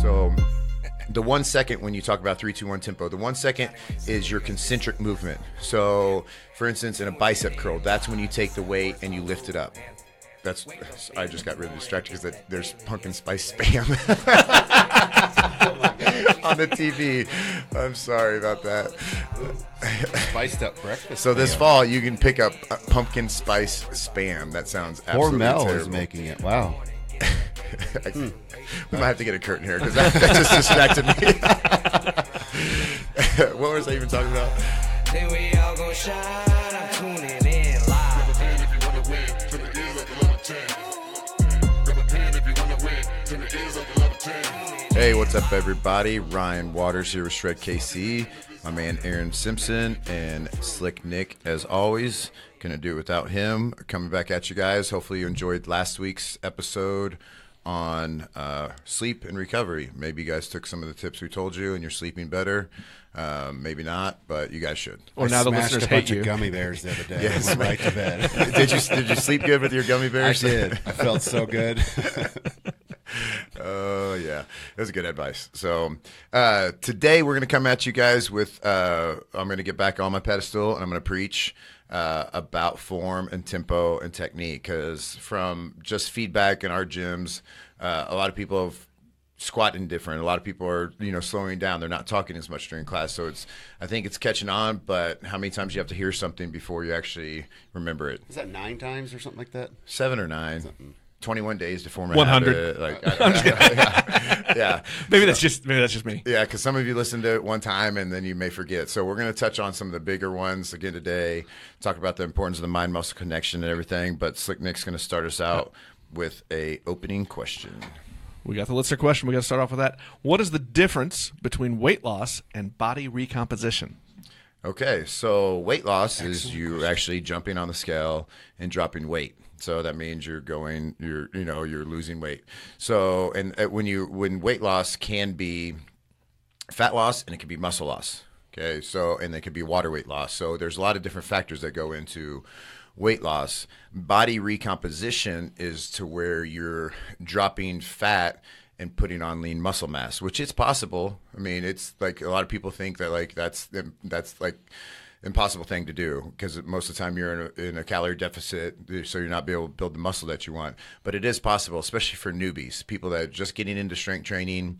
So the 1 second when you talk about 3, 2, 1 tempo, the 1 second is your concentric movement. So for instance, in a bicep curl, that's when you take the weight and you lift it up. I just got really distracted because there's pumpkin spice spam on the TV. I'm sorry about that. Spiced up breakfast. So this fall, you can pick up pumpkin spice spam. That sounds absolutely terrible. terrible. Is making it. Wow. We might have to get a curtain here because that just distracted me. What was I even talking about? Then we all gon' shine. I'm tuning in live. Hey, what's up, everybody? Ryan Waters here with Shred KC. My man Aaron Simpson and Slick Nick, as always. Couldn't do it without him. Coming back at you guys. Hopefully you enjoyed last week's episode on sleep and recovery. Maybe you guys took some of the tips we told you and you're sleeping better. Maybe not, but you guys should. Or now the listeners hate you. Of gummy bears the other day. Yes. I went right to bed. Did you sleep good with your gummy bears? I did. I felt so good. Oh, yeah. That was good advice. So today we're going to come at you guys with I'm going to get back on my pedestal and I'm going to preach about form and tempo and technique, because from just feedback in our gyms, a lot of people have squatting different. A lot of people are, slowing down. They're not talking as much during class. So I think it's catching on, but how many times you have to hear something before you actually remember it? Is that 9 times or something like that? 7 or 9. 21 days to form a 100. habit. I'm just kidding. Yeah. Maybe that's just me. Yeah, because some of you listen to it one time and then you may forget. So we're going to touch on some of the bigger ones again today, talk about the importance of the mind-muscle connection and everything. But Slick Nick's going to start us out with a opening question. We got the listener question. We got to start off with that. What is the difference between weight loss and body recomposition? Okay, so weight loss is you actually jumping on the scale and dropping weight. So that means you're losing weight. So when weight loss can be fat loss and it can be muscle loss. Okay, so and it could be water weight loss. So there's a lot of different factors that go into weight loss. Body recomposition is to where you're dropping fat and putting on lean muscle mass, which is possible. I mean, it's like a lot of people think that like that's like impossible thing to do, because most of the time you're in a calorie deficit, so you're not be able to build the muscle that you want. But it is possible, especially for newbies, people that are just getting into strength training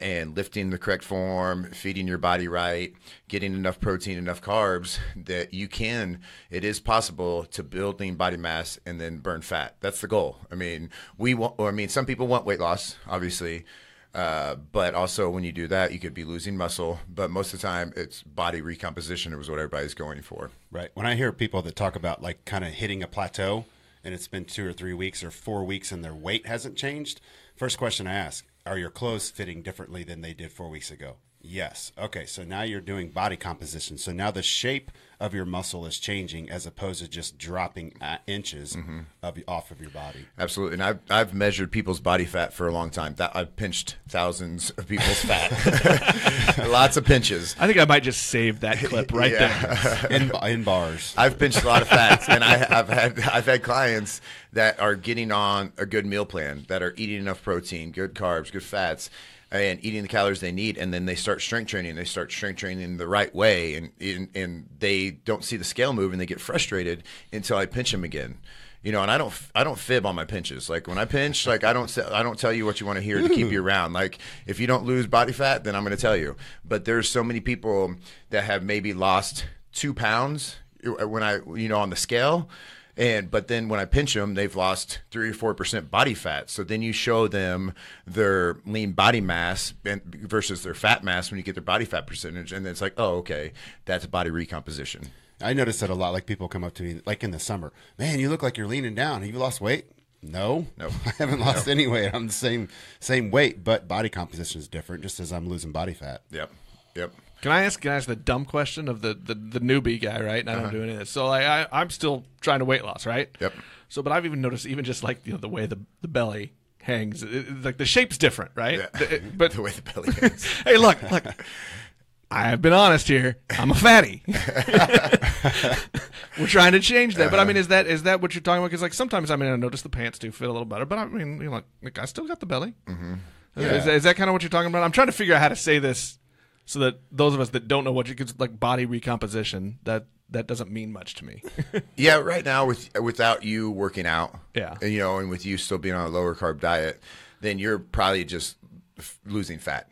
and lifting the correct form, feeding your body right, getting enough protein, enough carbs, that it is possible to build lean body mass and then burn fat. That's the goal. I mean, some people want weight loss, obviously, but also when you do that, you could be losing muscle. But most of the time, it's body recomposition is what everybody's going for. Right. When I hear people that talk about like kind of hitting a plateau and it's been 2 or 3 weeks or 4 weeks and their weight hasn't changed, first question I ask, are your clothes fitting differently than they did 4 weeks ago? Yes. Okay, so now you're doing body composition. So now the shape of your muscle is changing as opposed to just dropping inches off of your body. Absolutely. And I've measured people's body fat for a long time. I've pinched thousands of people's fat. Lots of pinches. I think I might just save that clip right there. In bars. I've pinched a lot of fats, and I've had clients that are getting on a good meal plan, that are eating enough protein, good carbs, good fats, and eating the calories they need, and then they start strength training. They start strength training the right way, and they don't see the scale move, and they get frustrated until I pinch them again. And I don't fib on my pinches. Like when I pinch, like I don't tell you what you want to hear to keep you around. Like if you don't lose body fat, then I'm going to tell you. But there's so many people that have maybe lost 2 pounds when on the scale. But then when I pinch them, they've lost 3 or 4% body fat. So then you show them their lean body mass versus their fat mass when you get their body fat percentage. And it's like, oh, okay, that's body recomposition. I notice that a lot. Like people come up to me, like in the summer, man, you look like you're leaning down. Have you lost weight? No, I haven't lost any weight. I'm the same weight, but body composition is different, just as I'm losing body fat. Yep. Can I ask the dumb question of the newbie guy, right? And I don't do any of this. So I'm still trying to weight loss, right? Yep. So, but I've even noticed, even just like the way the belly hangs, like the shape's different, right? Yeah. But the way the belly hangs. Hey, look. I've been honest here. I'm a fatty. We're trying to change that, but I mean, is that what you're talking about? Because like sometimes I notice the pants do fit a little better, but I mean, like I still got the belly. Mm-hmm. Is that kind of what you're talking about? I'm trying to figure out how to say this so that those of us that don't know what you could like body recomposition, that doesn't mean much to me. Yeah, right now without you working out, Yeah. and with you still being on a lower carb diet, then you're probably just losing fat.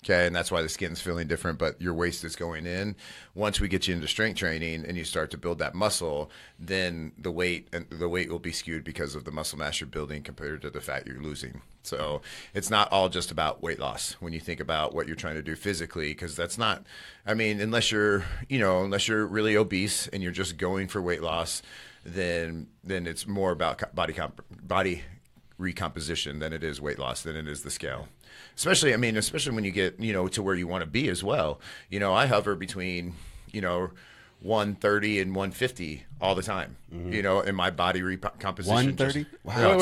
Okay, and that's why the skin's feeling different, but your waist is going in. Once we get you into strength training and you start to build that muscle, then the weight will be skewed because of the muscle mass you're building compared to the fat you're losing. So it's not all just about weight loss when you think about what you're trying to do physically, because that's not. I mean, unless you're really obese and you're just going for weight loss, then it's more about body recomposition than it is weight loss, than it is the scale. Especially when you get, to where you want to be as well. I hover between, 130 and 150 all the time, in my body recomposition. 130? Wow.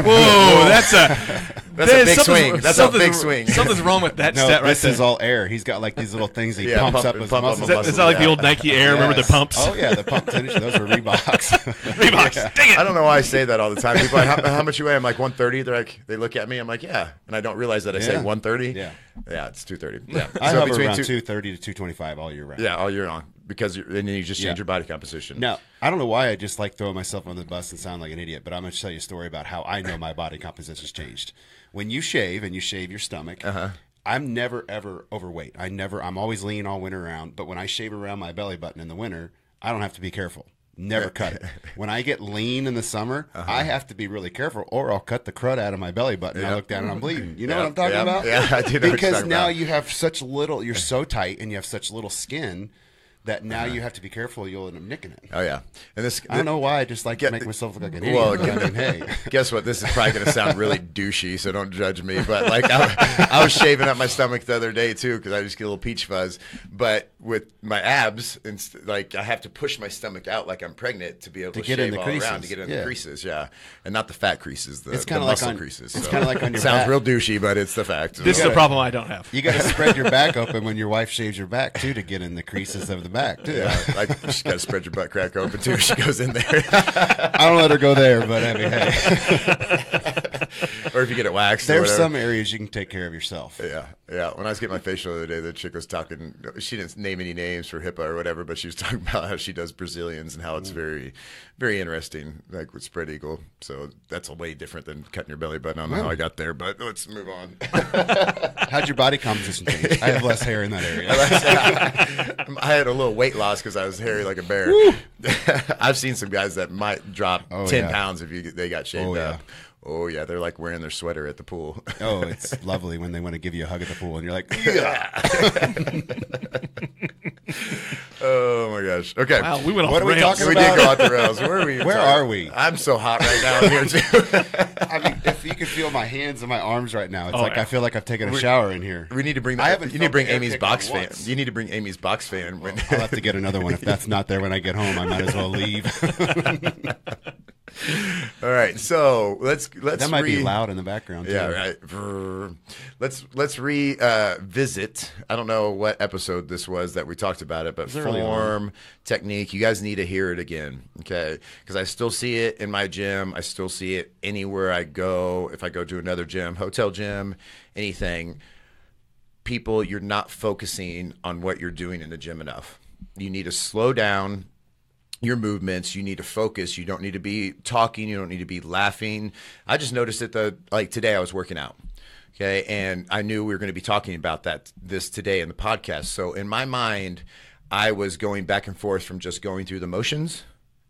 Whoa, that's a big swing. That's a big swing. Something's wrong with that No, stat right this there. is all air. He's got like these little things he Yeah, pumps pump- up his pump up muscles. my Is that like the old Nike Air? Remember the pumps? Oh, yeah, the pump tennis. Those were Reeboks. Reeboks. Dang it. I don't know why I say that all the time. People are like, how much you weigh? I'm like 130. They look at me. I'm like, yeah, and I don't realize that I say 130. Yeah. Yeah, it's 230. Yeah, I hover around two- 230 to 225 all year round. Yeah, all year long, because and then you just change Yeah. your body composition. Now, I don't know why I just like throwing myself on the bus and sound like an idiot, but I'm going to tell you a story about how I know my body composition's changed. When you shave and you shave your stomach, I'm never, ever overweight. I'm always lean all winter round, but when I shave around my belly button in the winter, I don't have to be careful. Never cut it. When I get lean in the summer, I have to be really careful, or I'll cut the crud out of my belly button and I look down and I'm bleeding. You know what I'm talking about? Yeah, I do know what you're Because talking now about. you have such little, you're so tight and you have such little skin that now you have to be careful, you'll end up nicking it. Oh yeah, and this I don't know why. I just like to make myself look like an idiot. Well, but I mean, hey. Guess what? This is probably going to sound really douchey, so don't judge me. But like, I was shaving up my stomach the other day too, because I just get a little peach fuzz. But with my abs, like I have to push my stomach out like I'm pregnant to be able to get shave in the all creases. around to get in the Yeah. creases. Yeah, and not the fat creases. It's The kinda like muscle on- creases. it's So. kinda like on your Sounds back. real douchey, but it's the fact. This is a problem I don't have. You got to spread your back open when your wife shaves your back too to get in the creases of the back too. Yeah, like you got to spread your butt crack open too. She goes in there. I don't let her go there, but I mean, hey, Or if you get it waxed. or there's whatever. some areas you can take care of yourself. Yeah. When I was getting my facial the other day, the chick was talking. She didn't name any names for HIPAA or whatever, but she was talking about how she does Brazilians and how it's very, very interesting, like with spread eagle. So that's a way different than cutting your belly button. I don't know how I got there, but let's move on. How'd your body composition change? I have less hair in that area. I had a little weight loss because I was hairy like a bear. I've seen some guys that might drop 10 pounds if they got shaved up. Oh, yeah, they're like wearing their sweater at the pool. Oh, it's lovely when they want to give you a hug at the pool and you're like, Oh, my gosh. Okay. Wow, we went off What are we rails. talking We about? did go off the rails. Where are we? Where are we? I'm so hot right now in here, too. I mean, if you could feel my hands and my arms right now, it's Oh, like yeah. I feel like I've taken a shower in here. We need to bring I that. haven't You need to felt bring the air Amy's kick box on fan. once. You need to bring Amy's box fan. When I'll have to get another one. If that's not there when I get home, I might as well leave. All right, so let's That might be loud in the background, too. Yeah, right. Brr. Let's revisit. I don't know what episode this was that we talked about it, but early form, technique. You guys need to hear it again, okay? Because I still see it in my gym. I still see it anywhere I go. If I go to another gym, hotel gym, anything. People, you're not focusing on what you're doing in the gym enough. You need to slow down your movements. You need to focus. You don't need to be talking. You don't need to be laughing. I just noticed it today I was working out. Okay. And I knew we were going to be talking about this today in the podcast. So in my mind, I was going back and forth from just going through the motions,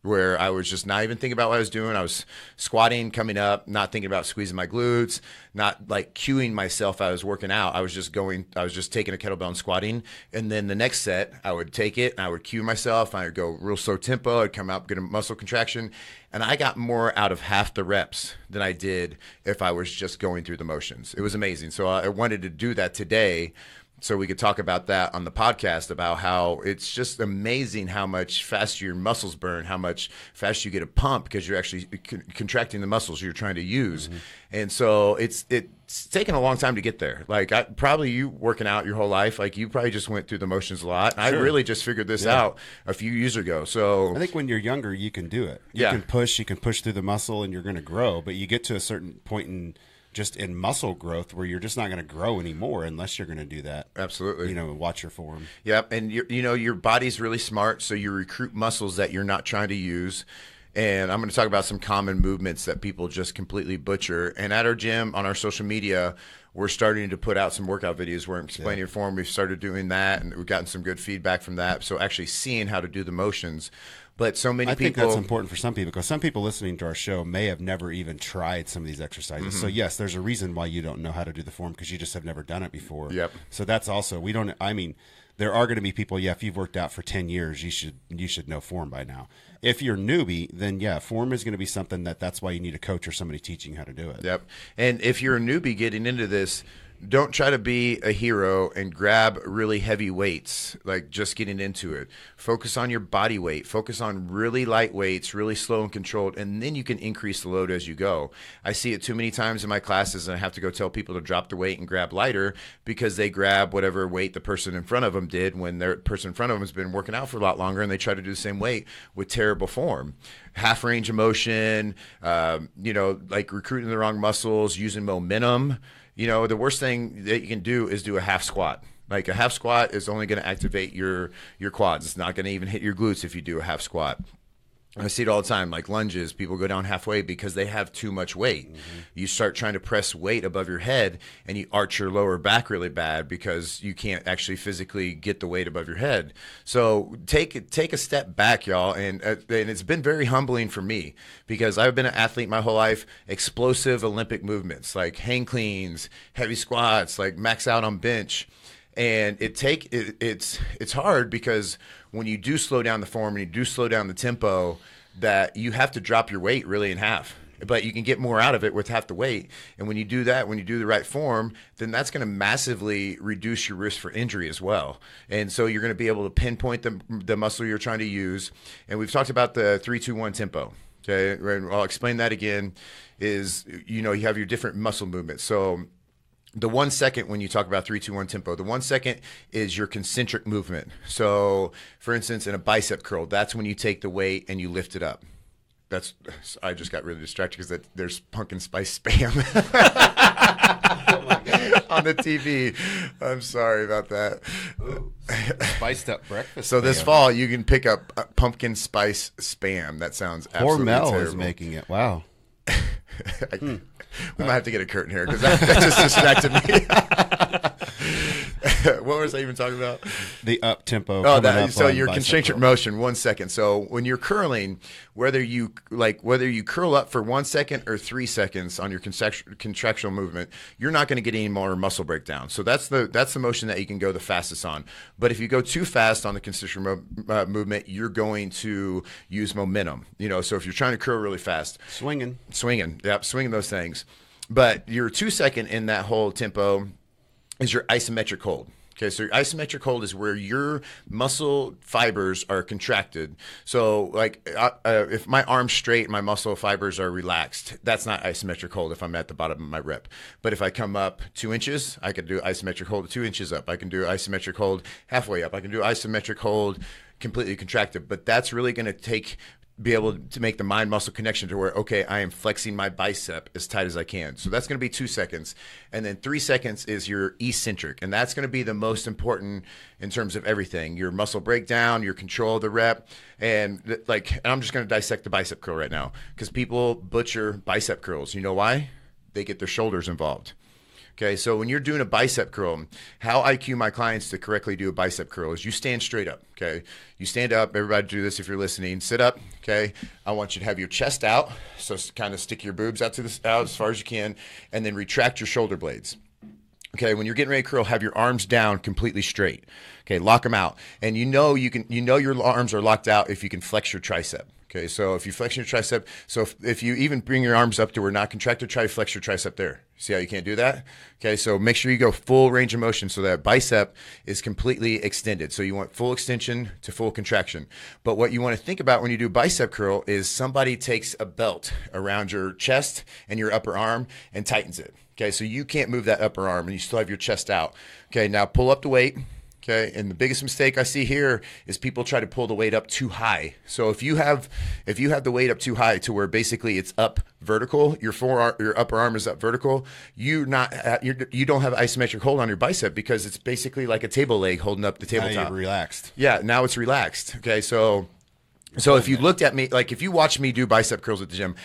where I was just not even thinking about what I was doing. I was squatting, coming up, not thinking about squeezing my glutes, not like cueing myself I was working out. I was just taking a kettlebell and squatting. And then the next set, I would take it and I would cue myself. I would go real slow tempo. I'd come up, get a muscle contraction. And I got more out of half the reps than I did if I was just going through the motions. It was amazing. So I wanted to do that today, so we could talk about that on the podcast, about how it's just amazing how much faster your muscles burn, how much faster you get a pump because you're actually contracting the muscles you're trying to use. Mm-hmm. And so it's taken a long time to get there. Like you working out your whole life, like you probably just went through the motions a lot. Sure. I really just figured this out a few years ago. So I think when you're younger, you can do it. You can push through the muscle and you're going to grow, but you get to a certain point in just in muscle growth where you're just not going to grow anymore unless you're going to do that. Absolutely. Watch your form. Yep. And your body's really smart. So you recruit muscles that you're not trying to use. And I'm going to talk about some common movements that people just completely butcher. And at our gym, on our social media, we're starting to put out some workout videos where I'm explaining your form. We've started doing that, and we've gotten some good feedback from that. So actually seeing how to do the motions. But so many people... I think that's important for some people, because some people listening to our show may have never even tried some of these exercises. So yes, there's a reason why you don't know how to do the form, because you just have never done it before. Yep. So that's also, there are going to be people, if you've worked out for 10 years, you should know form by now. If you're newbie, then form is going to be something that's why you need a coach or somebody teaching how to do it. Yep. And if you're a newbie getting into this, don't try to be a hero and grab really heavy weights, like just getting into it. Focus on your body weight. Focus on really light weights, really slow and controlled, and then you can increase the load as you go. I see it too many times in my classes, and I have to go tell people to drop the weight and grab lighter because they grab whatever weight the person in front of them did when their person in front of them has been working out for a lot longer, and they try to do the same weight with terrible form. Half range of motion, like recruiting the wrong muscles, using momentum. The worst thing that you can do is do a half squat. Like a half squat is only going to activate your quads. It's not going to even hit your glutes if you do a half squat. I see it all the time, like lunges. People go down halfway because they have too much weight. You start trying to press weight above your head, and you arch your lower back really bad because you can't actually physically get the weight above your head. So take a step back, y'all. And it's been very humbling for me because I've been an athlete my whole life. Explosive Olympic movements like hang cleans, heavy squats, like max out on bench. And it's hard because when you do slow down the form and you do slow down the tempo, that you have to drop your weight really in half. But you can get more out of it with half the weight. And when you do that, when you do the right form, then that's going to massively reduce your risk for injury as well. And so you're going to be able to pinpoint the muscle you're trying to use. And we've talked about the 3-2-1 tempo. Okay, I'll explain that again. Is you have your different muscle movements. So the 1 second, when you talk about 3-2-1 tempo, the 1 second is your concentric movement. So, for instance, in a bicep curl, that's when you take the weight and you lift it up. I just got really distracted because there's pumpkin spice spam on the TV. I'm sorry about that. Ooh, spiced up breakfast. So this fall, you can pick up pumpkin spice spam. That sounds absolutely terrible. Hormel is making it. Wow. We might have to get a curtain here because that just distracted me. What was I even talking about? The up tempo. So your concentric motion, 1 second. So when you're curling, whether you curl up for 1 second or 3 seconds on your contractional movement, you're not going to get any more muscle breakdown. So that's the motion that you can go the fastest on. But if you go too fast on the concentric movement, you're going to use momentum. So if you're trying to curl really fast, swinging, swinging those things. But your 2 second in that whole tempo is your isometric hold. Okay, so your isometric hold is where your muscle fibers are contracted. So, like, if my arm's straight and my muscle fibers are relaxed, that's not isometric hold if I'm at the bottom of my rep. But if I come up 2 inches, I can do isometric hold 2 inches up. I can do isometric hold halfway up. I can do isometric hold completely contracted. But that's really going to be able to make the mind-muscle connection to where, okay, I am flexing my bicep as tight as I can. So that's going to be 2 seconds. And then 3 seconds is your eccentric. And that's going to be the most important in terms of everything. Your muscle breakdown, your control of the rep. And I'm just going to dissect the bicep curl right now because people butcher bicep curls. You know why? They get their shoulders involved. Okay, so when you're doing a bicep curl, how I cue my clients to correctly do a bicep curl is you stand straight up, okay? You stand up. Everybody do this if you're listening. Sit up, okay? I want you to have your chest out, so kind of stick your boobs out as far as you can, and then retract your shoulder blades. Okay, when you're getting ready to curl, have your arms down completely straight. Okay, lock them out. And your arms are locked out if you can flex your tricep. Okay, so if you flex your tricep, so if you even bring your arms up to where not contracted, try to flex your tricep there. See how you can't do that? Okay, so make sure you go full range of motion so that bicep is completely extended. So you want full extension to full contraction. But what you want to think about when you do bicep curl is somebody takes a belt around your chest and your upper arm and tightens it. Okay, so you can't move that upper arm and you still have your chest out. Okay, now pull up the weight. Okay, and the biggest mistake I see here is people try to pull the weight up too high. So if you have the weight up too high to where basically it's up vertical, your upper arm is up vertical, you don't have isometric hold on your bicep because it's basically like a table leg holding up the tabletop. Now you're relaxed. Yeah, now it's relaxed. Okay, so if you looked at me, like if you watch me do bicep curls at the gym,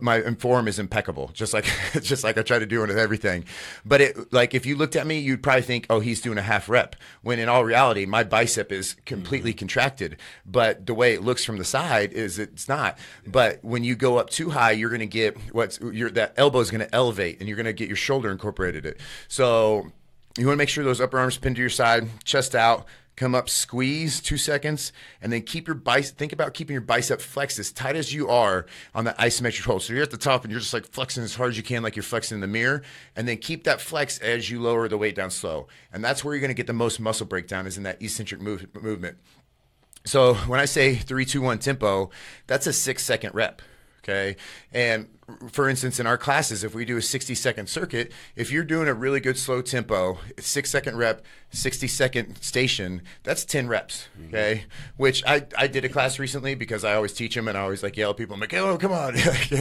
my form is impeccable, just like I try to do it with everything. But if you looked at me, you'd probably think, oh, he's doing a half rep. When in all reality, my bicep is completely contracted. But the way it looks from the side is it's not. But when you go up too high, you're going to get that elbow is going to elevate, and you're going to get your shoulder incorporated it. So you want to make sure those upper arms pin to your side, chest out. Come up, squeeze 2 seconds, and then think about keeping your bicep flexed as tight as you are on that isometric hold. So you're at the top and you're just like flexing as hard as you can, like you're flexing in the mirror, and then keep that flex as you lower the weight down slow. And that's where you're going to get the most muscle breakdown, is in that eccentric movement. So when I say 3, 2, 1 tempo, that's a 6-second rep. Okay. And for instance, in our classes, if we do a 60-second circuit, if you're doing a really good slow tempo, 6-second rep, 60-second station, that's 10 reps. Okay. Which I did a class recently because I always teach them and I always yell at people. I'm like, oh, come on.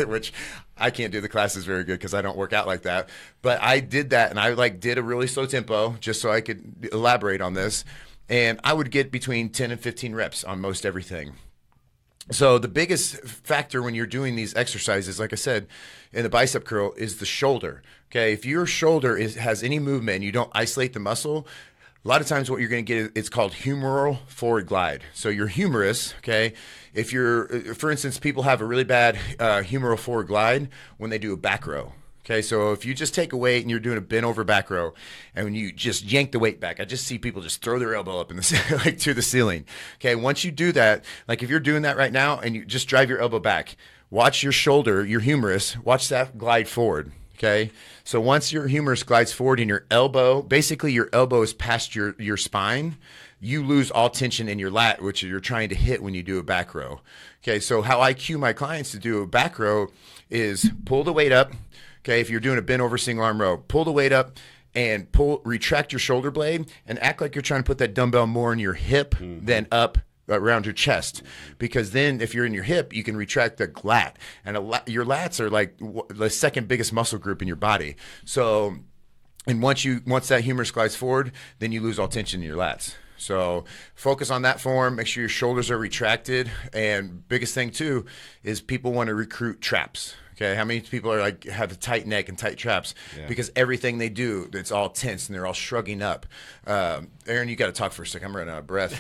Which I can't do the classes very good because I don't work out like that. But I did that, and I did a really slow tempo just so I could elaborate on this. And I would get between 10 and 15 reps on most everything. So the biggest factor when you're doing these exercises, like I said, in the bicep curl, is the shoulder. Okay, if your shoulder has any movement and you don't isolate the muscle, a lot of times what you're going to get, it's called humeral forward glide. So your humerus, okay, if for instance, people have a really bad humeral forward glide when they do a back row. Okay, so if you just take a weight and you're doing a bent over back row, and when you just yank the weight back, I just see people just throw their elbow up in the to the ceiling. Okay, once you do that, like if you're doing that right now and you just drive your elbow back, watch your shoulder, your humerus, watch that glide forward. Okay, so once your humerus glides forward and your elbow, basically your elbow is past your spine, you lose all tension in your lat, which you're trying to hit when you do a back row. Okay, so how I cue my clients to do a back row is pull the weight up. Okay, if you're doing a bent over single arm row, pull the weight up and retract your shoulder blade and act like you're trying to put that dumbbell more in your hip than up around your chest. Because then if you're in your hip, you can retract the lat. And your lats are like the second biggest muscle group in your body. So, and once that humerus glides forward, then you lose all tension in your lats. So focus on that form. Make sure your shoulders are retracted. And biggest thing too is people want to recruit traps. Okay, how many people are have a tight neck and tight traps? Yeah. Because everything they do, it's all tense and they're all shrugging up. Aaron, you got to talk for a second. I'm running out of breath.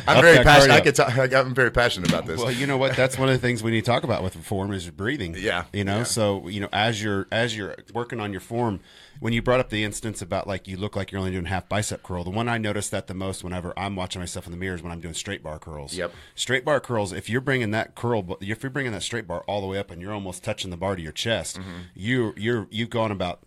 I'm very passionate. I'm very passionate about this. Well, you know what? That's one of the things we need to talk about with form is breathing. Yeah. So as you're working on your form, when you brought up the instance about you look like you're only doing half bicep curl, the one I noticed that the most whenever I'm watching myself in the mirror is when I'm doing straight bar curls. Yep. Straight bar curls. If you're bringing that straight bar all the way up and you're almost touching the bar to your chest, you've gone about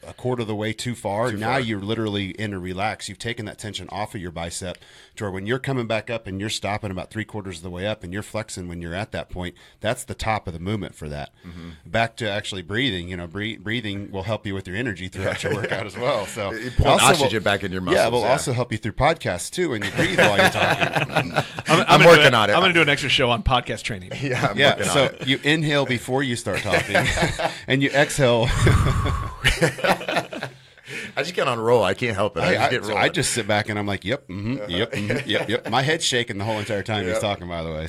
a quarter of the way too far. Now you're literally in a relax. You've taken that tension off of your bicep to where when you're coming back up and you're stopping about 3/4 of the way up and you're flexing when you're at that point, that's the top of the movement for that. Back to actually breathing, breathing will help you with your energy throughout your workout as well. So pulling oxygen back in your muscles. Yeah, will also help you through podcasts too, and you breathe while you're talking. I'm working on it. I'm going to do an extra show on podcast training. Yeah, I'm working on it. You inhale before you start talking, and you exhale. I just get on a roll. I can't help it. I just sit back and I'm like, yep. Yep. My head's shaking the whole entire time he's talking, by the way.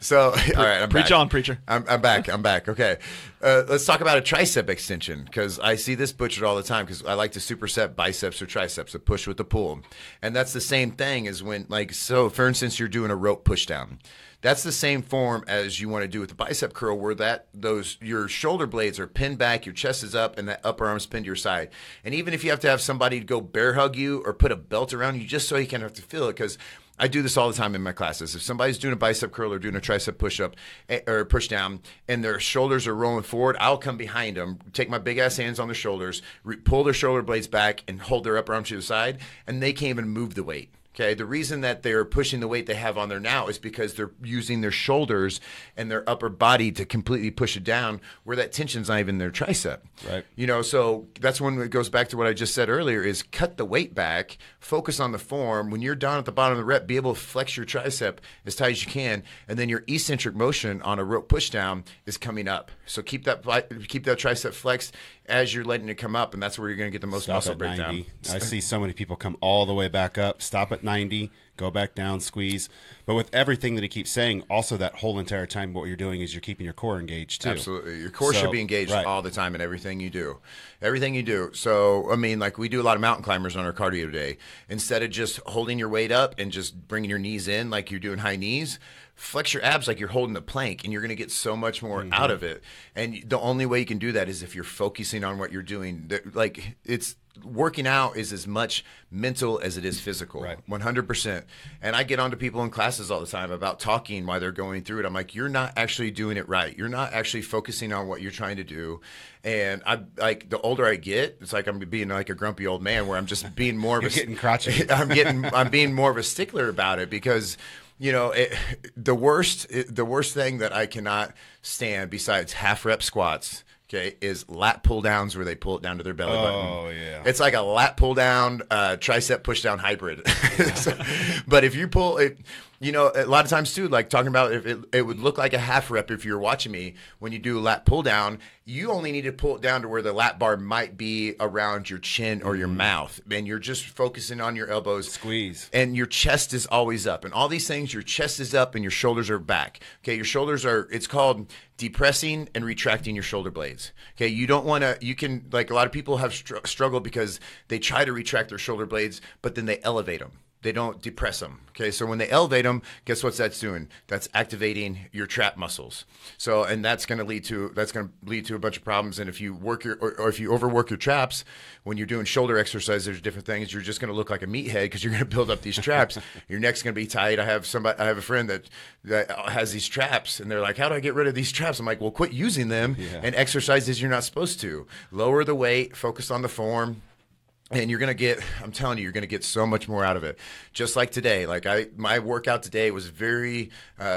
So all right, I'm Preach back. on, preacher. I'm back. Okay. Let's talk about a tricep extension, because I see this butchered all the time because I like to superset biceps or triceps, a push with the pull. And that's the same thing as when, so for instance, you're doing a rope push down. That's the same form as you want to do with the bicep curl, where your shoulder blades are pinned back, your chest is up, and that upper arm's pinned to your side. And even if you have to have somebody to go bear hug you or put a belt around you just so you can have to feel it, because I do this all the time in my classes. If somebody's doing a bicep curl or doing a tricep push-up or push down and their shoulders are rolling forward, I'll come behind them, take my big-ass hands on their shoulders, pull their shoulder blades back, and hold their upper arm to the side, and they can't even move the weight. Okay, the reason that they're pushing the weight they have on there now is because they're using their shoulders and their upper body to completely push it down where that tension's not even their tricep. Right. You know, so that's when it goes back to what I just said earlier is cut the weight back, focus on the form. When you're down at the bottom of the rep, be able to flex your tricep as tight as you can, and then your eccentric motion on a rope push down is coming up. So keep that tricep flexed as you're letting it come up, and that's where you're going to get the most muscle at breakdown. 90. I see so many people come all the way back up, stop at 90, go back down, squeeze. But with everything that he keeps saying, also that whole entire time what you're doing is you're keeping your core engaged too. Absolutely. Your core should be engaged all the time in everything you do. Everything you do. So, I mean, like we do a lot of mountain climbers on our cardio day. Instead of just holding your weight up and just bringing your knees in like you're doing high knees, flex your abs like you're holding a plank, and you're going to get so much more out of it. And the only way you can do that is if you're focusing on what you're doing. Like it's working out is as much mental as it is physical. Right. 100%. And I get onto people in classes all the time about talking while they're going through it. I'm like, you're not actually doing it right. You're not actually focusing on what you're trying to do. And I like the older I get, it's like I'm being like a grumpy old man where I'm just being more of You're getting crotchety. I'm being more of a stickler about it because you know, the worst thing that I cannot stand besides half rep squats, okay, is lat pull downs where they pull it down to their belly button. Oh, yeah. It's like a lat pull down, tricep push down hybrid. But if you pull it, you know, a lot of times too, like talking about if it would look like a half rep if you're watching me when you do a lat pull down, you only need to pull it down to where the lat bar might be around your chin or your mouth. And you're just focusing on your elbows. Squeeze. And your chest is always up. And all these things, your chest is up and your shoulders are back. Okay, your shoulders are, it's called depressing and retracting your shoulder blades. Okay, you don't want to, you can, like a lot of people have struggled because they try to retract their shoulder blades, but then they elevate them. They don't depress them. Okay, so when they elevate them, guess what that's doing? That's activating your trap muscles. So, and that's going to lead to a bunch of problems. And if you work or if you overwork your traps, when you're doing shoulder exercise, there's different things. You're just going to look like a meathead because you're going to build up these traps. Your neck's going to be tight. I have a friend that has these traps, and they're like, "How do I get rid of these traps?" I'm like, "Well, quit using them and exercise as you're not supposed to. Lower the weight, focus on the form." And you're going to get, I'm telling you, you're going to get so much more out of it. Just like today, like my workout today was very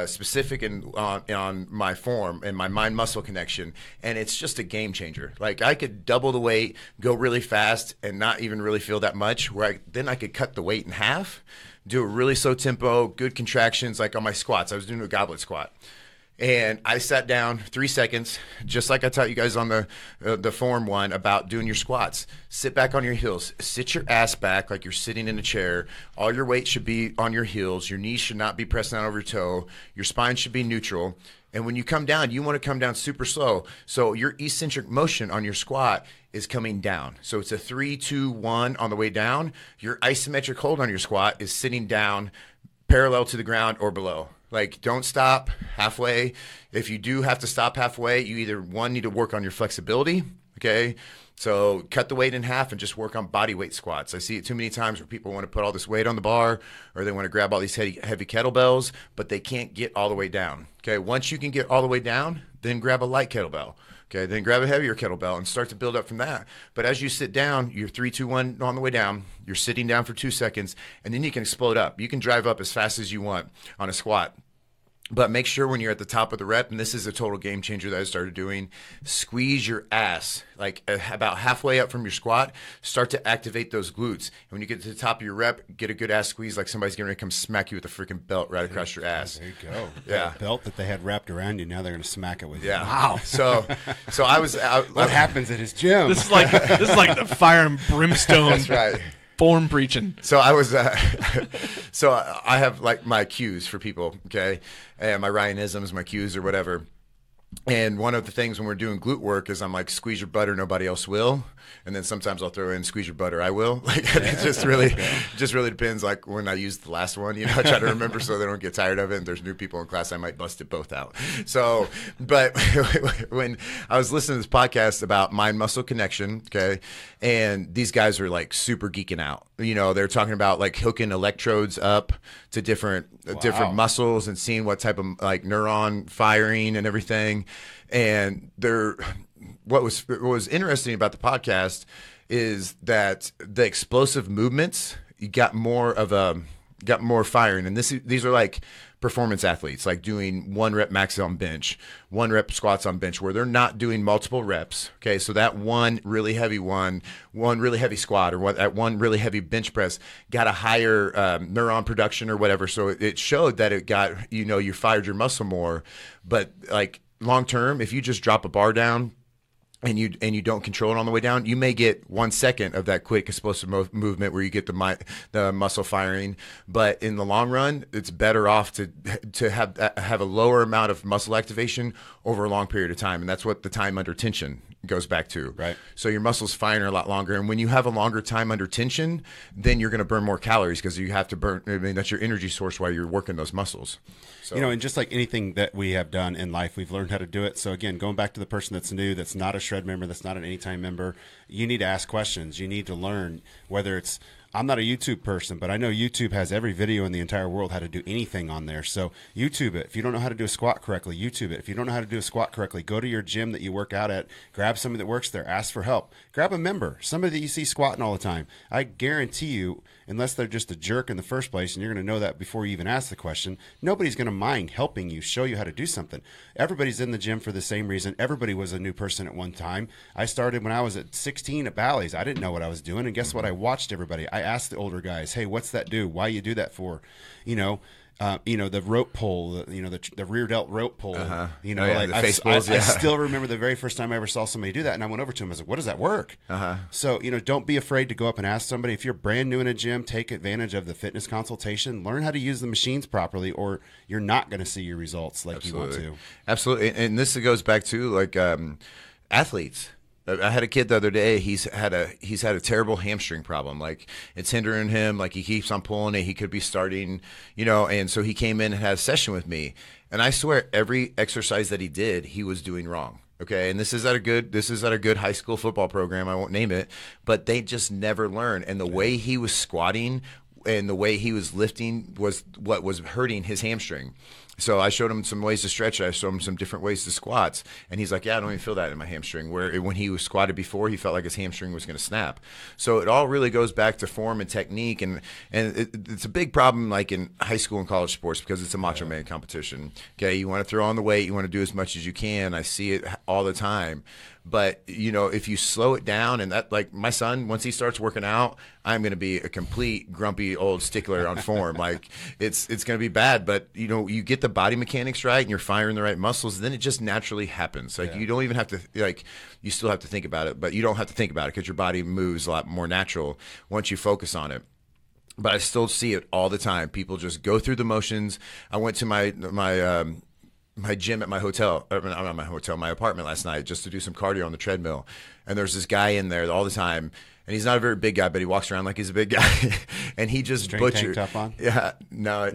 specific on my form and my mind-muscle connection. And it's just a game changer. Like I could double the weight, go really fast and not even really feel that much where then I could cut the weight in half, do a really slow tempo, good contractions. Like on my squats, I was doing a goblet squat. And I sat down 3 seconds, just like I taught you guys on the form one about doing your squats. Sit back on your heels. Sit your ass back like you're sitting in a chair. All your weight should be on your heels. Your knees should not be pressing down over your toe. Your spine should be neutral. And when you come down, you want to come down super slow. So your eccentric motion on your squat is coming down. So it's a 3, 2, 1 on the way down. Your isometric hold on your squat is sitting down parallel to the ground or below. Like, don't stop halfway. If you do have to stop halfway, you either, one, need to work on your flexibility, okay? So cut the weight in half and just work on body weight squats. I see it too many times where people want to put all this weight on the bar or they want to grab all these heavy kettlebells, but they can't get all the way down, okay? Once you can get all the way down, then grab a light kettlebell. Okay, then grab a heavier kettlebell and start to build up from that. But as you sit down, you're 3, 2, 1 on the way down. You're sitting down for 2 seconds, and then you can explode up. You can drive up as fast as you want on a squat. But make sure when you're at the top of the rep, and this is a total game changer that I started doing, squeeze your ass. Like about halfway up from your squat, start to activate those glutes. And when you get to the top of your rep, get a good ass squeeze like somebody's going to come smack you with a freaking belt right across your ass. There you go. Yeah. That belt that they had wrapped around you, now they're going to smack it with you. Yeah. Wow. So I was out. What happens at his gym? This is like the fire and brimstone. That's right. Form preaching. So I was, so I have like my cues for people, okay, and my Ryanisms, my cues or whatever. And one of the things when we're doing glute work is I'm like, squeeze your butt or nobody else will. And then sometimes I'll throw in squeeze your butt or I will. Like it just really depends. Like when I use the last one, you know, I try to remember so they don't get tired of it. And there's new people in class, I might bust it both out. So, but when I was listening to this podcast about mind muscle connection, okay, and these guys are like super geeking out. You know, they're talking about like hooking electrodes up to different muscles and seeing what type of like neuron firing and everything. And what was interesting about the podcast is that the explosive movements, you got more of a got more firing. And these are like performance athletes, like doing 1 rep max on bench, 1 rep squats on bench, where they're not doing multiple reps. Okay, so that one really heavy really heavy squat, or that one really heavy bench press got a higher neuron production or whatever. So it showed that it got, you fired your muscle more. But like long term, if you just drop a bar down and you don't control it on the way down, you may get 1 second of that quick explosive movement where you get the muscle firing. But in the long run, it's better off to have a lower amount of muscle activation over a long period of time, and that's what the time under tension goes back to. Right. So your muscles firing a lot longer, and when you have a longer time under tension, then you're going to burn more calories because you have to burn. I mean, that's your energy source while you're working those muscles. So. And just like anything that we have done in life, we've learned how to do it. So again, going back to the person that's new, that's not a Shred member, that's not an Anytime member, you need to ask questions. You need to learn, whether it's, I'm not a YouTube person, but I know YouTube has every video in the entire world how to do anything on there. So YouTube it. If you don't know how to do a squat correctly, YouTube it. If you don't know how to do a squat correctly, go to your gym that you work out at, grab somebody that works there, ask for help. Grab a member, somebody that you see squatting all the time. I guarantee you, unless they're just a jerk in the first place, and you're going to know that before you even ask the question, nobody's going to mind helping you, show you how to do something. Everybody's in the gym for the same reason. Everybody was a new person at one time. I started when I was at 16 at Bally's. I didn't know what I was doing, and guess what? I watched everybody. I asked the older guys, hey, what's that do? Why you do that for? The rope pull, the rear delt rope pull. The face pulls, I still remember the very first time I ever saw somebody do that, and I went over to him. I was like, "What does that work?" So don't be afraid to go up and ask somebody. If you're brand new in a gym, take advantage of the fitness consultation. Learn how to use the machines properly, or you're not going to see your results like you want to. Absolutely, and this goes back to like athletes. I had a kid the other day. He's had a terrible hamstring problem. Like it's hindering him. Like he keeps on pulling it. He could be starting, And so he came in and had a session with me. And I swear, every exercise that he did, he was doing wrong. Okay, and this is at a good high school football program. I won't name it, but they just never learn. And the way he was squatting and the way he was lifting was what was hurting his hamstring. So I showed him some ways to stretch it. I showed him some different ways to squats. And he's like, yeah, I don't even feel that in my hamstring. Where when he was squatted before, he felt like his hamstring was going to snap. So it all really goes back to form and technique. And it's a big problem like in high school and college sports because it's a macho man competition. Okay, you want to throw on the weight. You want to do as much as you can. I see it all the time. But, if you slow it down, and that, like my son, once he starts working out, I'm going to be a complete grumpy old stickler on form. Like it's going to be bad, but you get the body mechanics right and you're firing the right muscles, then it just naturally happens. Like you don't even have to, you still have to think about it, but you don't have to think about it because your body moves a lot more natural once you focus on it. But I still see it all the time. People just go through the motions. I went to my gym at my hotel, not my hotel, my apartment last night just to do some cardio on the treadmill. And there's this guy in there all the time. And he's not a very big guy, but he walks around like he's a big guy. And he just butchered. Tank top on? Yeah, no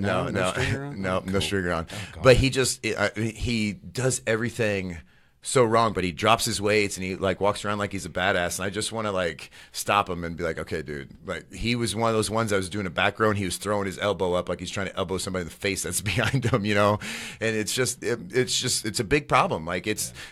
stringer on. Oh, but he just he does everything so wrong, but he drops his weights and he walks around like he's a badass. And I just want to stop him and be like, okay, dude, he was one of those ones that was doing a back row and he was throwing his elbow up like he's trying to elbow somebody in the face that's behind him, and it's a big problem.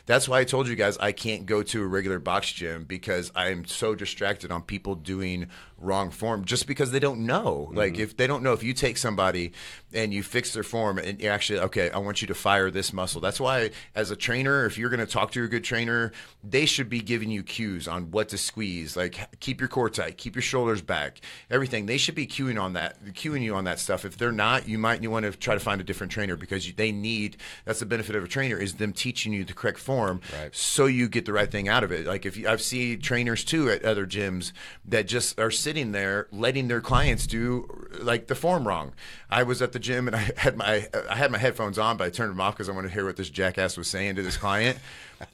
That's why I told you guys I can't go to a regular box gym because I'm so distracted on people doing wrong form just because they don't know. If they don't know, if you take somebody and you fix their form and you actually, okay, I want you to fire this muscle. That's why as a trainer, if you're going to talk to a good trainer, they should be giving you cues on what to squeeze, keep your core tight, keep your shoulders back, everything. They should be cueing you on that stuff. If they're not, you want to try to find a different trainer because that's the benefit of a trainer is them teaching you the correct form so you get the right thing out of it. I've seen trainers too at other gyms that just are sitting there letting their clients do the form wrong. I was at the gym and I had my headphones on, but I turned them off because I wanted to hear what this jackass was saying to this client.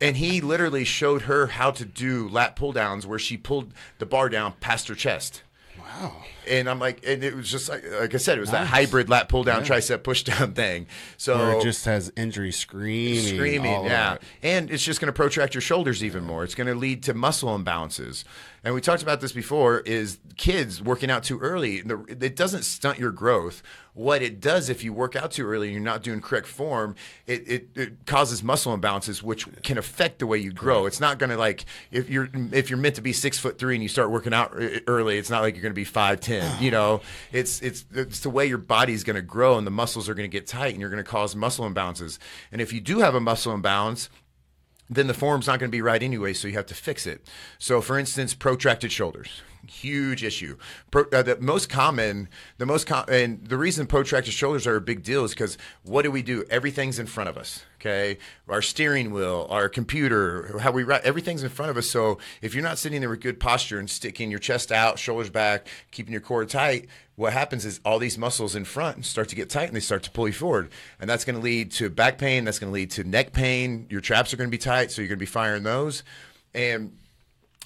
And he literally showed her how to do lat pull downs where she pulled the bar down past her chest. Wow. And I'm like, and it was just like I said, it was that hybrid lat pull down, tricep push down thing. So where it just has injury screaming, yeah. And it's just going to protract your shoulders even more. It's going to lead to muscle imbalances. and we talked about this before, is kids working out too early. It doesn't stunt your growth. What it does, if you work out too early and you're not doing correct form, it causes muscle imbalances, which can affect the way you grow. It's not going to, like, if you're meant to be 6'3" and you start working out early, it's not like you're going to be 5'10". You know, it's the way your body's going to grow, and the muscles are going to get tight, and you're going to cause muscle imbalances. And if you do have a muscle imbalance, then the form's not going to be right anyway, so you have to fix it. So, for instance, protracted shoulders, huge issue. And the reason protracted shoulders are a big deal is because what do? Everything's in front of us. Okay, our steering wheel, our computer, how we write, everything's in front of us. So if you're not sitting there with good posture and sticking your chest out, shoulders back, keeping your core tight, what happens is all these muscles in front start to get tight and they start to pull you forward. And that's going to lead to back pain. That's going to lead to neck pain. Your traps are going to be tight, so you're going to be firing those.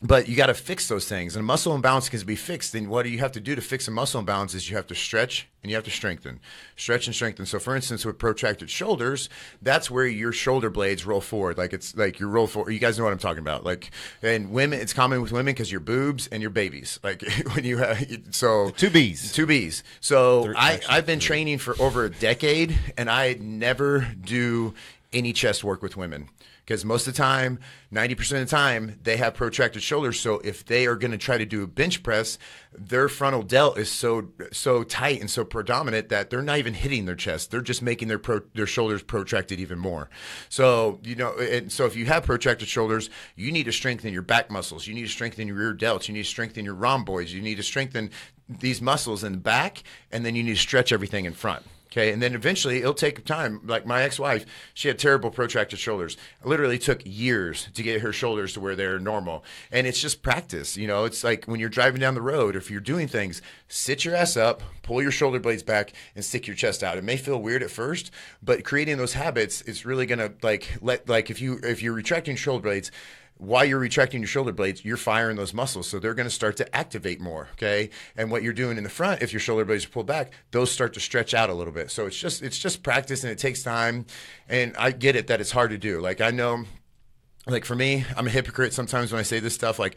But you got to fix those things. And a muscle imbalance can be fixed. Then what do you have to do to fix a muscle imbalance is you have to stretch and you have to strengthen. Stretch and strengthen. So, for instance, with protracted shoulders, that's where your shoulder blades roll forward. Like, it's like you roll forward. You guys know what I'm talking about. Like, and women, it's common with women because your boobs and your babies. Like, when you have, so. Two Bs. Two Bs. So, I've been training for over a decade, and I never do any chest work with women. Because most of the time, 90% of the time, they have protracted shoulders. So if they are going to try to do a bench press, their frontal delt is so tight and so predominant that they're not even hitting their chest. They're just making their shoulders protracted even more. So, so if you have protracted shoulders, you need to strengthen your back muscles. You need to strengthen your rear delts. You need to strengthen your rhomboids. You need to strengthen these muscles in the back, and then you need to stretch everything in front. Okay, and then eventually it'll take time. Like my ex-wife, she had terrible protracted shoulders. It literally took years to get her shoulders to where they're normal. And it's just practice. It's like when you're driving down the road, if you're doing things, sit your ass up, pull your shoulder blades back, and stick your chest out. It may feel weird at first, but creating those habits is really gonna if you're retracting shoulder blades. While you're retracting your shoulder blades, you're firing those muscles. So they're going to start to activate more, okay? And what you're doing in the front, if your shoulder blades are pulled back, those start to stretch out a little bit. So it's just practice, and it takes time. And I get it that it's hard to do. Like, I know, like, for me, I'm a hypocrite sometimes when I say this stuff. Like,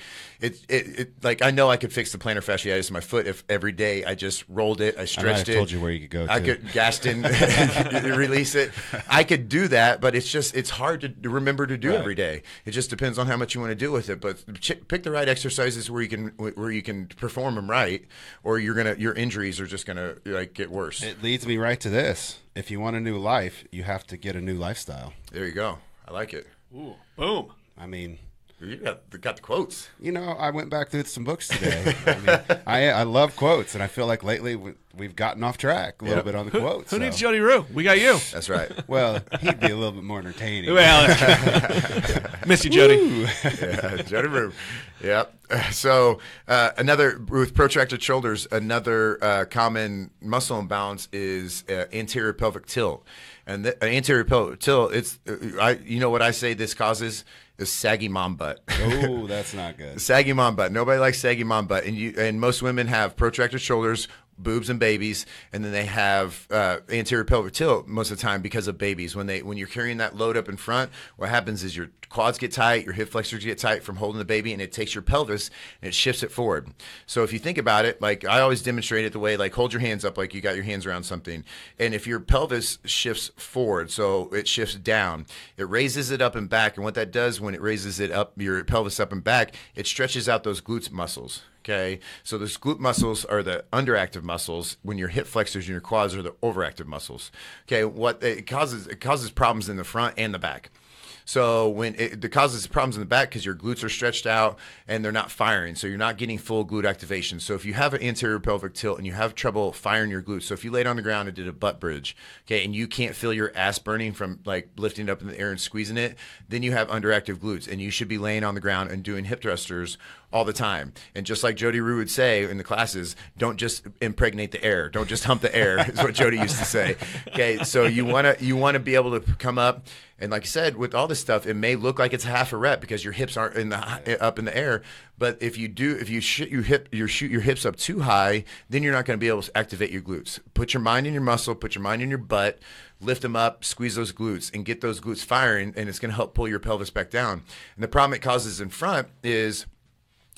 like, I know I could fix the plantar fasciitis in my foot if every day I just rolled it, I stretched it. I told you where you could go. I could Gaston release it. I could do that, but it's hard to remember to do every day. It just depends on how much you want to do with it. But pick the right exercises where you can perform them right, or your injuries are just gonna get worse. It leads me right to this: if you want a new life, you have to get a new lifestyle. There you go. I like it. Ooh, boom. I mean, you got the quotes. I went back through some books today. I love quotes, and I feel like lately we've gotten off track a little bit on the quotes. Who needs Jody Rue? We got you. That's right. Well, he'd be a little bit more entertaining. Well, miss you, Jody. Yeah, Jody Rue. Yep. So with protracted shoulders, another common muscle imbalance is anterior pelvic tilt. And the anterior pelvic tilt, what I say this causes is saggy mom butt. Oh, that's not good. Saggy mom butt. Nobody likes saggy mom butt. And most women have protracted shoulders, boobs and babies, and then they have anterior pelvic tilt most of the time because of babies. When you're carrying that load up in front, what happens is your quads get tight, your hip flexors get tight from holding the baby, and it takes your pelvis and it shifts it forward. So if you think about it, like I always demonstrate it the way, like, hold your hands up like you got your hands around something. And if your pelvis shifts forward, so it shifts down, it raises it up and back. And what that does when it raises it up, your pelvis up and back, it stretches out those glutes muscles. Okay, so those glute muscles are the underactive muscles when your hip flexors and your quads are the overactive muscles. Okay, what it causes problems in the front and the back. So when it causes problems in the back because your glutes are stretched out and they're not firing, so you're not getting full glute activation. So if you have an anterior pelvic tilt and you have trouble firing your glutes, so if you laid on the ground and did a butt bridge, okay, and you can't feel your ass burning from like lifting it up in the air and squeezing it, then you have underactive glutes, and you should be laying on the ground and doing hip thrusters all the time. And just like Jody Rue would say in the classes, don't just impregnate the air, don't just hump the air, is what Jody used to say. Okay, so you wanna be able to come up. And like I said, with all this stuff, it may look like it's half a rep because your hips aren't up in the air. But if you shoot your hips up too high, then you're not going to be able to activate your glutes. Put your mind in your muscle, put your mind in your butt, lift them up, squeeze those glutes, and get those glutes firing, and it's going to help pull your pelvis back down. And the problem it causes in front is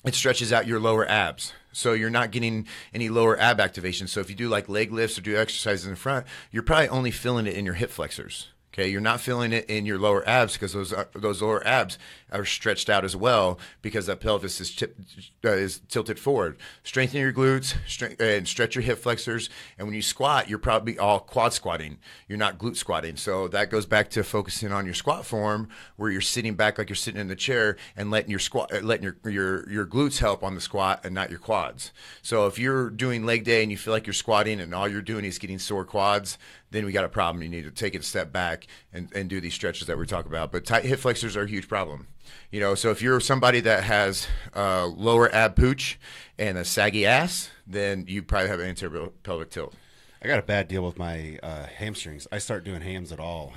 it stretches out your lower abs. So you're not getting any lower ab activation. So if you do like leg lifts or do exercises in the front, you're probably only feeling it in your hip flexors. Okay, you're not feeling it in your lower abs because those lower abs are stretched out as well because that pelvis is tilted forward. Strengthen your glutes and stretch your hip flexors. And when you squat, you're probably all quad squatting. You're not glute squatting. So that goes back to focusing on your squat form where you're sitting back like you're sitting in the chair and letting your glutes help on the squat and not your quads. So if you're doing leg day and you feel like you're squatting and all you're doing is getting sore quads, then we got a problem. You need to take it a step back and do these stretches that we're talking about. But tight hip flexors are a huge problem. You know, so if you're somebody that has lower ab pooch and a saggy ass, then you probably have an anterior pelvic tilt. I got a bad deal with my hamstrings. I start doing hammies at all,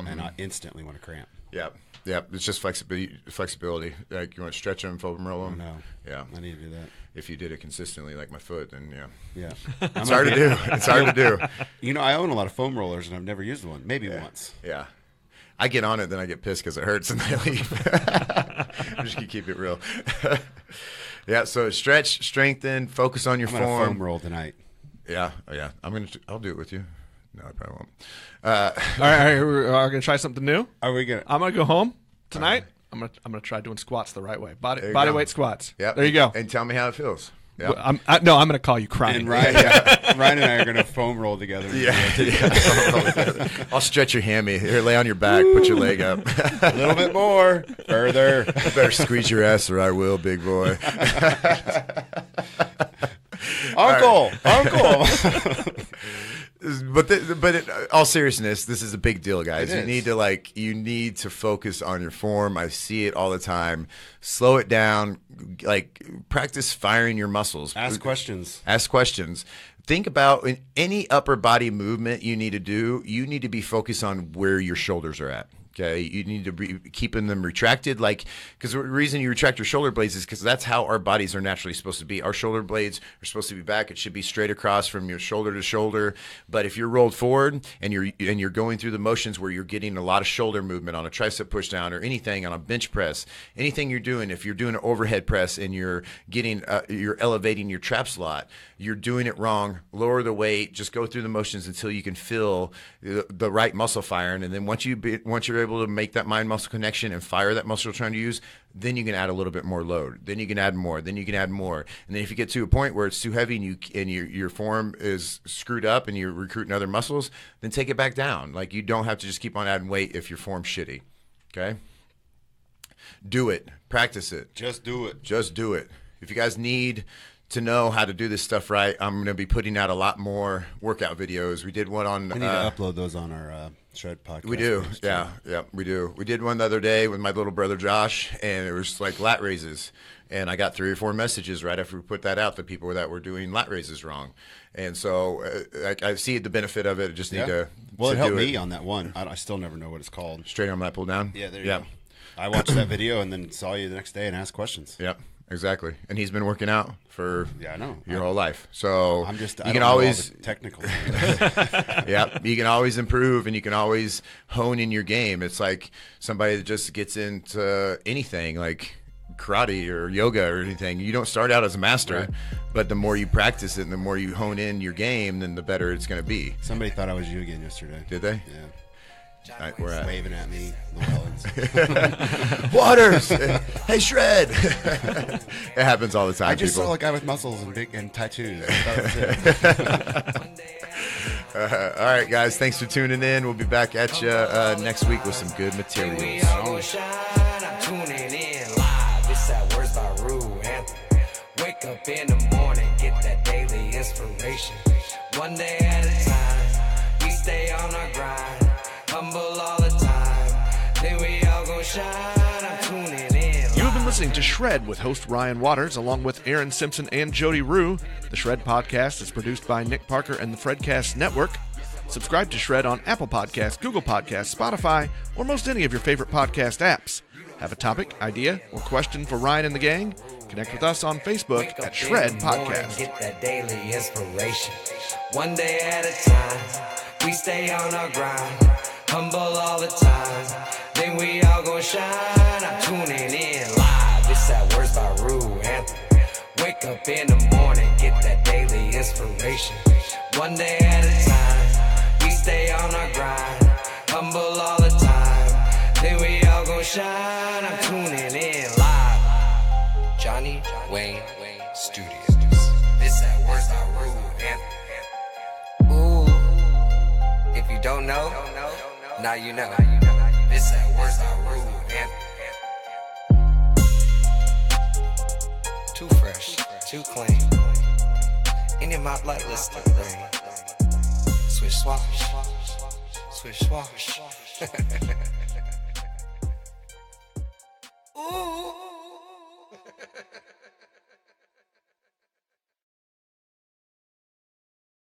and I instantly want to cramp. Yeah. It's just flexibility. Like you want to stretch them, foam roll them. No. Yeah. I need to do that. If you did it consistently, like my foot, then Yeah. It's hard to do. It's hard to do. You know, I own a lot of foam rollers, and I've never used one. Maybe once. Yeah. I get on it, then I get pissed because it hurts, and I leave. I'm just gonna keep it real. Yeah. So stretch, strengthen, focus on your I'm gonna form. foam roll tonight. Yeah. I'll do it with you. No, I probably won't. All right, we're gonna try something new. Are we gonna? I'm gonna go home tonight. I'm gonna try doing squats the right way. Body go. weight squats. Yeah. There you go. And tell me how it feels. Yeah. I'm gonna call you crying. And Ryan and I are gonna foam roll together. Yeah. I'll stretch your hammy. Here, lay on your back. Put your leg up. A little bit more. Further. You better squeeze your ass, or I will, big boy. Uncle. But in all seriousness, this is a big deal, guys. It You need to focus on your form. I see it all the time. Slow it down. Like practice firing your muscles. Ask questions. Think about in any upper body movement you need to do. You need to be focused on where your shoulders are at. Okay, you need to be keeping them retracted, because the reason you retract your shoulder blades is because that's how our bodies are naturally supposed to be. Our shoulder blades are supposed to be back; it should be straight across from your shoulder to shoulder. But if you're rolled forward and you're going through the motions where you're getting a lot of shoulder movement on a tricep push down or anything on a bench press, anything you're doing, if you're doing an overhead press and you're elevating your trap slot, you're doing it wrong. Lower the weight, just go through the motions until you can feel the right muscle firing, and then once you're able to make that mind muscle connection and fire that muscle you're trying to use, then you can add a little bit more load. Then you can add more. Then you can add more. And then if you get to a point where it's too heavy and your form is screwed up and you're recruiting other muscles, then take it back down. Like you don't have to just keep on adding weight if your form's shitty. Okay? Do it. Practice it. Just do it. If you guys need to know how to do this stuff right, I'm going to be putting out a lot more workout videos. We did one on... We need to upload those on our Shred podcast. We do. Yeah, we do. We did one the other day with my little brother Josh, and it was like lat raises. And I got 3 or 4 messages right after we put that out, the people that were doing lat raises wrong. And so I see the benefit of it. I just need to Well, to it helped do me on that one. I still never know what it's called. Straight arm lat pull down? Yeah, there you go. I watched that video and then saw you the next day and asked questions. Yep, exactly. And he's been working out for your whole life. So I'm just, you I can don't know always all the technical. yeah, you can always improve and you can always hone in your game. It's like somebody that just gets into anything like karate or yoga or anything. You don't start out as a master, but the more you practice it and the more you hone in your game, then the better it's going to be. Somebody thought I was you again yesterday. Did they? Yeah. We're at Waving at me, Llewellyn's. Waters. Hey, Shred. It happens all the time. I just people. saw a guy with muscles and tattoos. That was it. All right, guys. Thanks for tuning in. We'll be back at you next week with some good materials. We all gon' shine. I'm tuning in live. It's that Words by Rue anthem. Wake up in the morning, get that daily inspiration. One day at a time, we stay on our grind. Humble all the time. Then we all gon' shine. I'm tuning in. You have been listening to Shred with host Ryan Waters, along with Aaron Simpson and Jody Rue. The Shred podcast is produced by Nick Parker and the Fredcast Network. Subscribe to Shred on Apple Podcasts, Google Podcasts, Spotify, or most any of your favorite podcast apps. Have a topic, idea, or question for Ryan and the gang? Connect with us on Facebook Wake at up Shred in the morning, Podcast. get that daily inspiration. One day at a time, we stay on our grind. Humble all the time, then we all gon' shine. I'm tuning in live. It's that Words by Rue anthem. up in the morning, get that daily inspiration. One day at a time, we stay on our grind, humble all the time. Then we all gon' shine. I'm tuning in live. Johnny Wayne Studios. This that Words Not Rude anthem. Ooh, if you don't know, now you know. This that Words Not Rude anthem. Too fresh, too clean. Any mop like Listerine. Swish swash, swish swash.